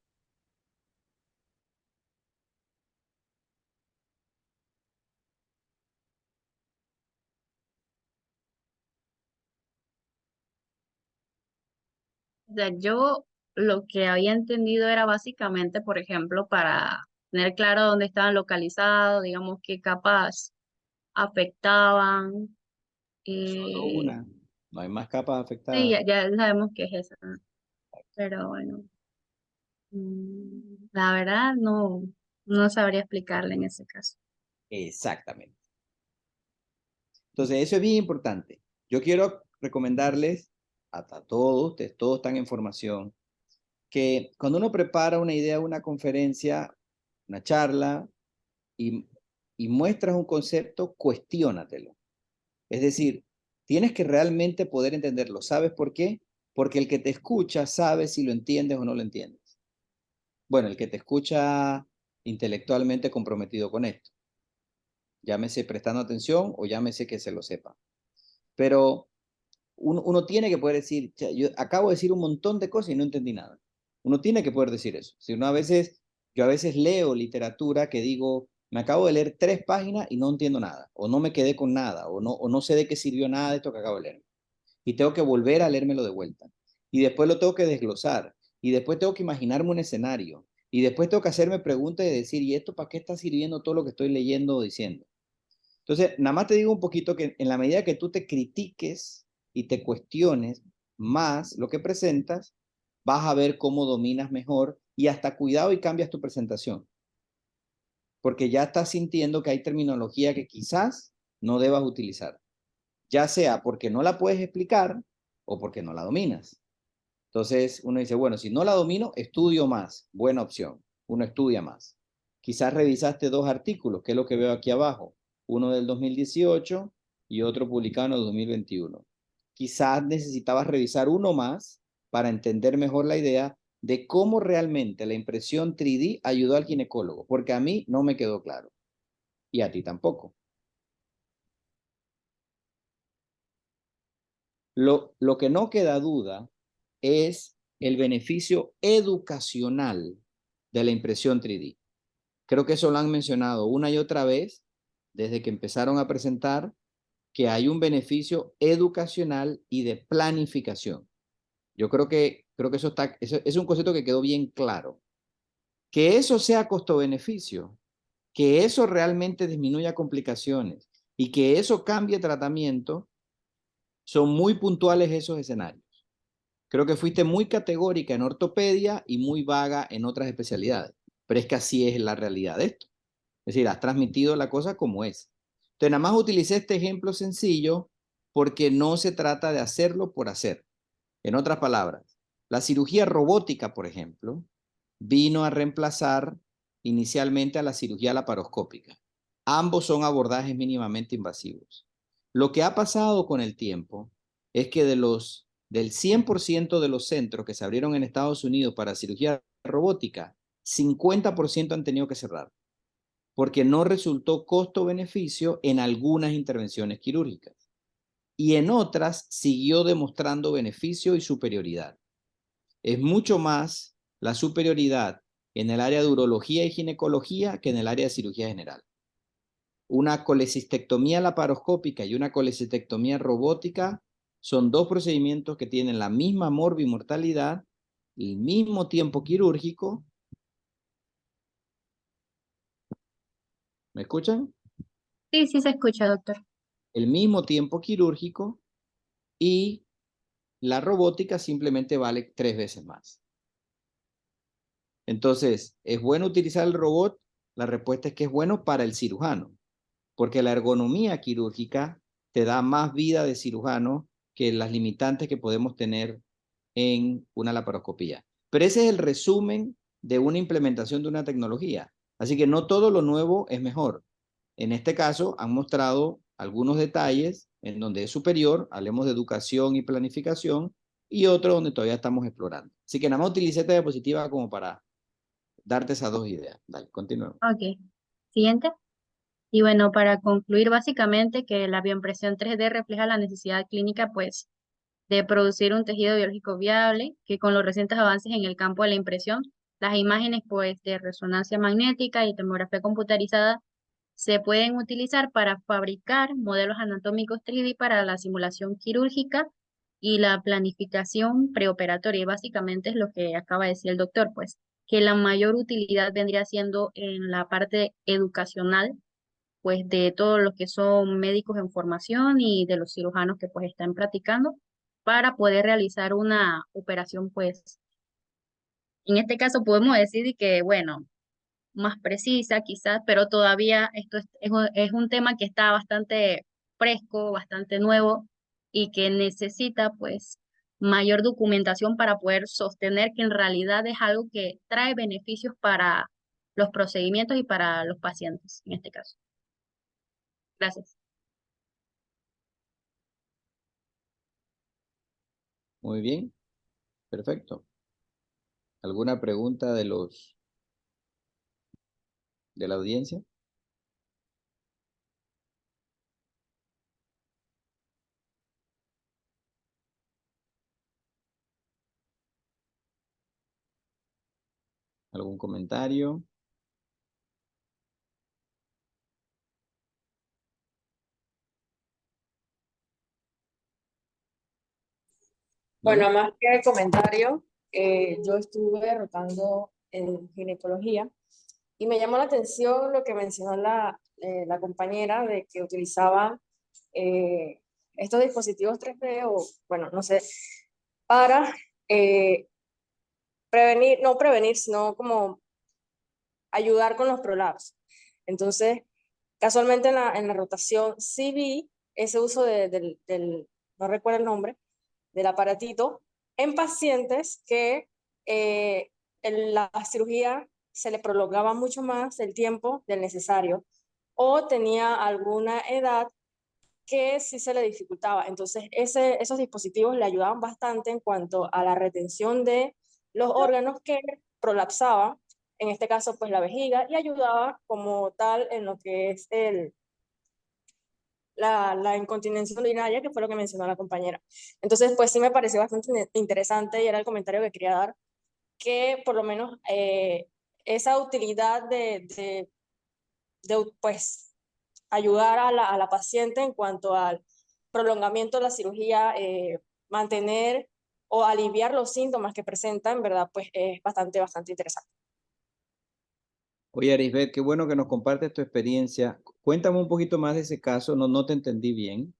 O sea, yo lo que había entendido era básicamente, por ejemplo, para tener claro dónde estaban localizados, digamos, qué capas afectaban. Solo eh, una. No hay más capas sí, afectadas. ya sabemos que es esa, ¿no? Pero bueno, la verdad no sabría explicarle en ese caso. Exactamente. Entonces, eso es bien importante. Yo quiero recomendarles a todos, ustedes todos están en formación, que cuando uno prepara una idea, una conferencia, una charla y, y muestras un concepto, cuestiónatelo. Es decir, tienes que realmente poder entenderlo. ¿Sabes por qué? Porque el que te escucha sabe si lo entiendes o no lo entiendes. Bueno, el que te escucha intelectualmente comprometido con esto. Llámese prestando atención o llámese que se lo sepa. Pero uno tiene que poder decir, yo acabo de decir un montón de cosas y no entendí nada. Uno tiene que poder decir eso. Si uno yo a veces leo literatura que digo, me acabo de leer 3 páginas y no entiendo nada, o no me quedé con nada, o no sé de qué sirvió nada de esto que acabo de leer. Y tengo que volver a leérmelo de vuelta. Y después lo tengo que desglosar. Y después tengo que imaginarme un escenario. Y después tengo que hacerme preguntas y decir, ¿y esto para qué está sirviendo todo lo que estoy leyendo o diciendo? Entonces, nada más te digo un poquito que en la medida que tú te critiques y te cuestiones más lo que presentas, vas a ver cómo dominas mejor y hasta cuidado y cambias tu presentación. Porque ya estás sintiendo que hay terminología que quizás no debas utilizar, ya sea porque no la puedes explicar o porque no la dominas. Entonces uno dice, bueno, si no la domino, estudio más. Buena opción. Uno estudia más. Quizás revisaste 2 artículos, que es lo que veo aquí abajo. Uno del 2018 y otro publicado en el 2021. Quizás necesitabas revisar uno más para entender mejor la idea de cómo realmente la impresión 3D ayudó al ginecólogo, porque a mí no me quedó claro y a ti tampoco. Lo que no queda duda es el beneficio educacional de la impresión 3D. Creo que eso lo han mencionado una y otra vez desde que empezaron a presentar, que hay un beneficio educacional y de planificación. Yo creo que eso es un concepto que quedó bien claro. Que eso sea costo-beneficio, que eso realmente disminuya complicaciones y que eso cambie tratamiento, son muy puntuales esos escenarios. Creo que fuiste muy categórica en ortopedia y muy vaga en otras especialidades, pero es que así es la realidad de esto. Es decir, has transmitido la cosa como es. Entonces, nada más utilicé este ejemplo sencillo porque no se trata de hacerlo por hacer. En otras palabras, la cirugía robótica, por ejemplo, vino a reemplazar inicialmente a la cirugía laparoscópica. Ambos son abordajes mínimamente invasivos. Lo que ha pasado con el tiempo es que del 100% de los centros que se abrieron en Estados Unidos para cirugía robótica, 50% han tenido que cerrar, porque no resultó costo-beneficio en algunas intervenciones quirúrgicas y en otras siguió demostrando beneficio y superioridad. Es mucho más la superioridad en el área de urología y ginecología que en el área de cirugía general. Una colecistectomía laparoscópica y una colecistectomía robótica son 2 procedimientos que tienen la misma morbimortalidad, el mismo tiempo quirúrgico. ¿Me escuchan? Sí, sí se escucha, doctor. El mismo tiempo quirúrgico y la robótica simplemente vale 3 veces más. Entonces, ¿es bueno utilizar el robot? La respuesta es que es bueno para el cirujano, porque la ergonomía quirúrgica te da más vida de cirujano que las limitantes que podemos tener en una laparoscopía. Pero ese es el resumen de una implementación de una tecnología. Así que no todo lo nuevo es mejor. En este caso, han mostrado algunos detalles en donde es superior, hablemos de educación y planificación, y otro donde todavía estamos explorando. Así que nada más utilicé esta diapositiva como para darte esas 2 ideas. Dale, continuemos. Ok. Siguiente. Y bueno, para concluir, básicamente que la bioimpresión 3D refleja la necesidad clínica, pues, de producir un tejido biológico viable, que con los recientes avances en el campo de la impresión, las imágenes, pues, de resonancia magnética y tomografía computarizada se pueden utilizar para fabricar modelos anatómicos 3D para la simulación quirúrgica y la planificación preoperatoria. Y básicamente es lo que acaba de decir el doctor, pues, que la mayor utilidad vendría siendo en la parte educacional, pues, de todos los que son médicos en formación y de los cirujanos que, pues, están practicando para poder realizar una operación, pues, en este caso podemos decir que, bueno, más precisa quizás, pero todavía esto es un tema que está bastante fresco, bastante nuevo y que necesita pues mayor documentación para poder sostener que en realidad es algo que trae beneficios para los procedimientos y para los pacientes en este caso. Gracias. Muy bien, perfecto. ¿Alguna pregunta de la audiencia? ¿Algún comentario? ¿No? Bueno, más que el comentario, yo estuve rotando en ginecología y me llamó la atención lo que mencionó la compañera de que utilizaba eh, estos dispositivos 3D o, bueno, no sé, para prevenir, no prevenir, sino como ayudar con los prolapsos. Entonces, casualmente en la rotación sí vi ese uso no recuerdo el nombre, del aparatito en pacientes que en la cirugía se le prolongaba mucho más el tiempo del necesario o tenía alguna edad que sí se le dificultaba. Entonces, esos dispositivos le ayudaban bastante en cuanto a la retención de los órganos que prolapsaban, en este caso, pues la vejiga, y ayudaba como tal en lo que es la incontinencia urinaria, que fue lo que mencionó la compañera. Entonces, pues sí me pareció bastante interesante y era el comentario que quería dar, que por lo menos esa utilidad pues, ayudar a la paciente en cuanto al prolongamiento de la cirugía, mantener o aliviar los síntomas que presenta, en verdad, pues es bastante interesante. Oye, Arisbet, qué bueno que nos compartes tu experiencia. Cuéntame un poquito más de ese caso, no te entendí bien.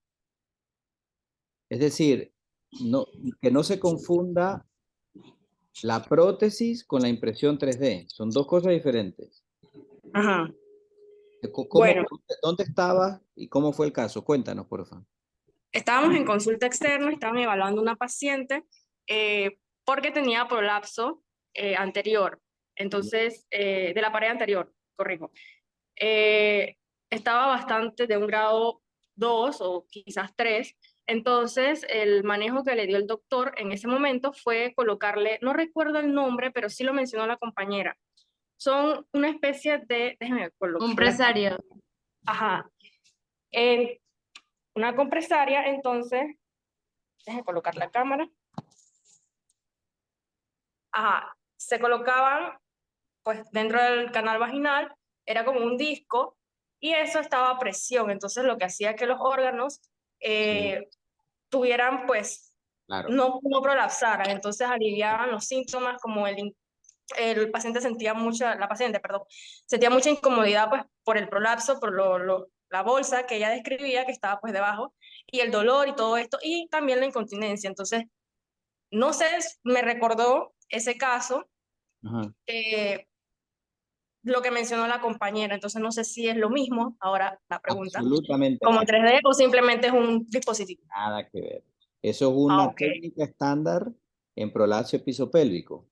Es decir, que no se confunda la prótesis con la impresión 3D. Son dos cosas diferentes. Ajá. ¿Cómo, Bueno, dónde estabas y cómo fue el caso? Cuéntanos, por favor. estábamos en consulta externa, estaban evaluando una paciente porque tenía prolapso anterior, entonces, de la pared anterior, corrijo. Estaba bastante de un grado 2 o quizás 3, entonces el manejo que le dio el doctor en ese momento fue colocarle, no recuerdo el nombre, pero sí lo mencionó la compañera, son una especie de, déjeme colocar. Un presario. Ajá, en una compresaria, entonces, déjeme colocar la cámara. Ajá, se colocaban pues dentro del canal vaginal, era como un disco y eso estaba a presión, entonces lo que hacía que los órganos tuvieran pues, Claro. no prolapsaran, entonces aliviaban los síntomas como el paciente sentía la paciente, perdón, sentía mucha incomodidad pues por el prolapso, por la bolsa que ella describía que estaba pues debajo y el dolor y todo esto y también la incontinencia, entonces no sé, me recordó ese caso. Ajá. Lo que mencionó la compañera, entonces no sé si es lo mismo, ahora la pregunta, Absolutamente como nada, 3D o simplemente es un dispositivo. nada que ver. Eso es Ah, una ok. técnica estándar en prolapso epizopélvico.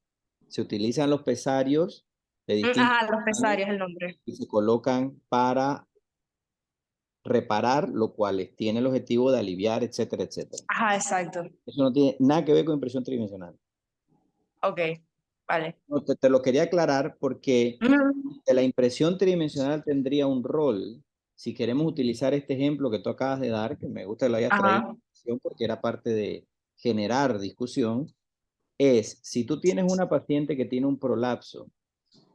Se utilizan los pesarios de distintos Ajá, los tamaños pesarios es el nombre. y se colocan para reparar, lo cual tiene el objetivo de aliviar, etcétera, etcétera. Ajá, exacto. Eso no tiene nada que ver con impresión tridimensional. Ok, vale. No, te lo quería aclarar porque Ujú. la impresión tridimensional tendría un rol. Si queremos utilizar este ejemplo que tú acabas de dar, que me gusta que lo hayas traído Ajá, porque era parte de generar discusión, es si tú tienes una paciente que tiene un prolapso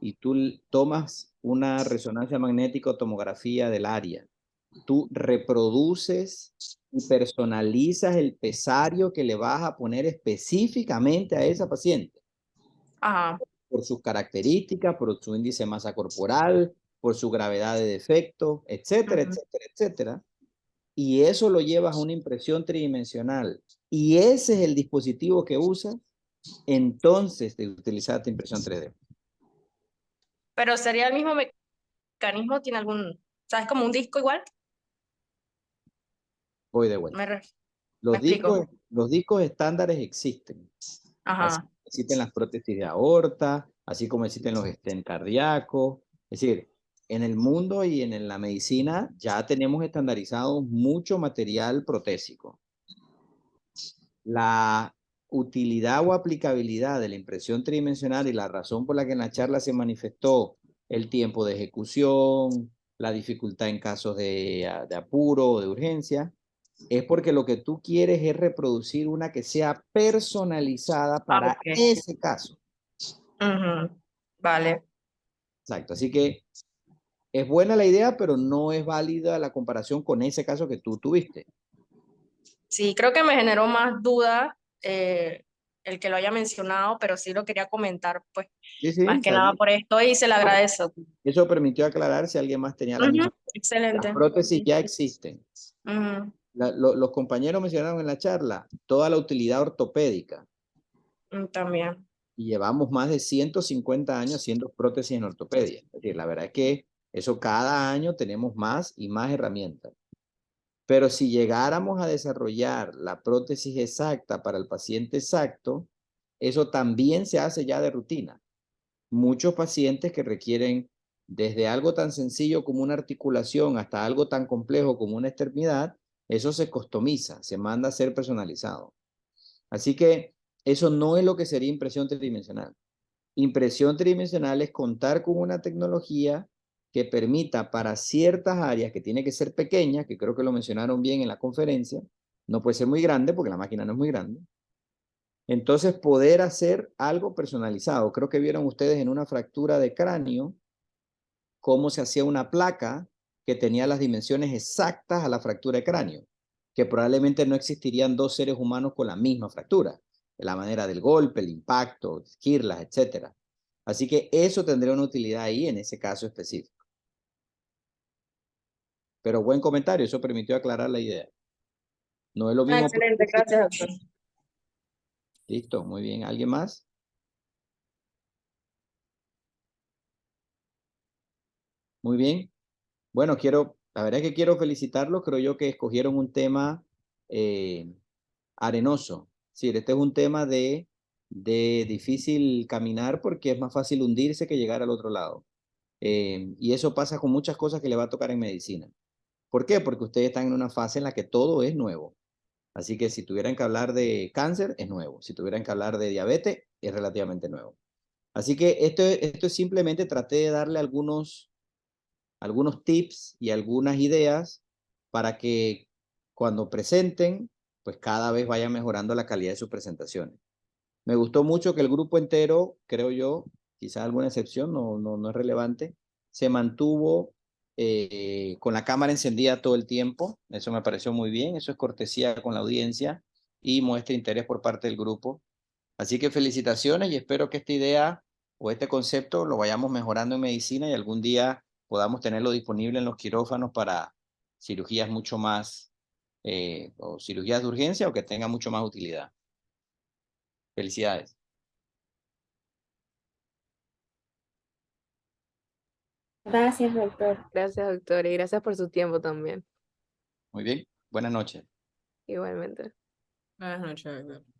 y tú tomas una resonancia magnética o tomografía del área, tú reproduces y personalizas el pesario que le vas a poner específicamente a esa paciente ajá. por sus características, por su índice de masa corporal, por su gravedad de defecto, etcétera, Ujú. etcétera, etcétera. Y eso lo llevas a una impresión tridimensional. Y ese es el dispositivo que usas, entonces de utilizar tu impresión 3D. Pero sería el mismo mecanismo, tiene algún, ¿sabes? Como un disco igual. Voy de vuelta. Me, re- me Los discos, explico. los discos estándares existen. Así Ajá. existen las prótesis de aorta, así como existen los stent cardíacos. Es decir, en el mundo y en la medicina ya tenemos estandarizado mucho material protésico. La utilidad o aplicabilidad de la impresión tridimensional y la razón por la que en la charla se manifestó el tiempo de ejecución, la dificultad en casos de apuro o de urgencia, es porque lo que tú quieres es reproducir una que sea personalizada Ah, para ok. ese caso. Ujú. Vale. Exacto, así que es buena la idea, pero no es válida la comparación con ese caso que tú tuviste. Sí, creo que me generó más duda el que lo haya mencionado, pero sí lo quería comentar, pues, Sí, sí, más que está nada bien. por esto y se le agradece. Eso permitió aclarar si alguien más tenía la Ujú, misma. Las excelente. prótesis ya existen. Ujú, Los compañeros mencionaron en la charla toda la utilidad ortopédica también. y llevamos más de 150 años haciendo prótesis en ortopedia. Es decir, la verdad es que eso cada año tenemos más y más herramientas. Pero si llegáramos a desarrollar la prótesis exacta para el paciente exacto, eso también se hace ya de rutina. Muchos pacientes que requieren desde algo tan sencillo como una articulación hasta algo tan complejo como una extremidad, eso se customiza, se manda a ser personalizado. Así que eso no es lo que sería impresión tridimensional. Impresión tridimensional es contar con una tecnología que permita para ciertas áreas que tiene que ser pequeña, que creo que lo mencionaron bien en la conferencia, no puede ser muy grande porque la máquina no es muy grande. Entonces poder hacer algo personalizado. Creo que vieron ustedes en una fractura de cráneo cómo se hacía una placa que tenía las dimensiones exactas a la fractura de cráneo, que probablemente no existirían dos seres humanos con la misma fractura, de la manera del golpe, el impacto, esquirlas, etc. Así que eso tendría una utilidad ahí en ese caso específico. Pero buen comentario, eso permitió aclarar la idea. No es lo mismo. Excelente, gracias, doctor. Listo, muy bien. ¿Alguien más? Muy bien. Bueno, la verdad es que quiero felicitarlos. Creo yo que escogieron un tema arenoso. Sí, este es un tema de difícil caminar porque es más fácil hundirse que llegar al otro lado. Y eso pasa con muchas cosas que le va a tocar en medicina. ¿Por qué? Porque ustedes están en una fase en la que todo es nuevo. Así que si tuvieran que hablar de cáncer, es nuevo. Si tuvieran que hablar de diabetes, es relativamente nuevo. Así que esto es simplemente traté de darle algunos tips y algunas ideas para que cuando presenten, pues cada vez vayan mejorando la calidad de sus presentaciones. Me gustó mucho que el grupo entero, creo yo, quizás alguna excepción, no es relevante, se mantuvo con la cámara encendida todo el tiempo. Eso me pareció muy bien. Eso es cortesía con la audiencia y muestra interés por parte del grupo. Así que felicitaciones y espero que esta idea o este concepto lo vayamos mejorando en medicina y algún día podamos tenerlo disponible en los quirófanos para cirugías mucho más, o cirugías de urgencia o que tenga mucho más utilidad. Felicidades. Gracias, doctor. Gracias, doctor, y gracias por su tiempo también. Muy bien. Buenas noches. Igualmente. Buenas noches, doctor.